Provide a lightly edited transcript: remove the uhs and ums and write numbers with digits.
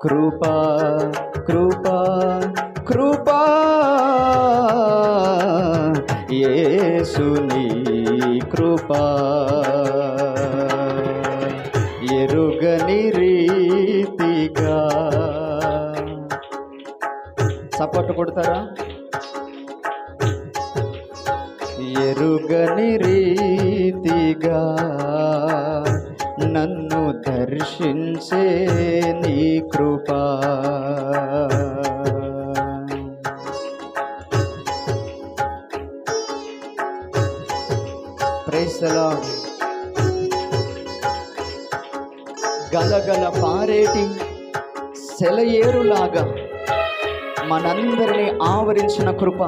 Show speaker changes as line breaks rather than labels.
కృపా కృపా కృపా యేసుని కృపా ఎరుగని రీతిగా. సపోర్ట్ కొడతారా? ఎరుగని రీతిగా నన్ను దర్శించే నీ కృపా. Praise the lord. గలగల పారేటి సెలయేరులాగా మనందరినీ ఆవరించిన కృప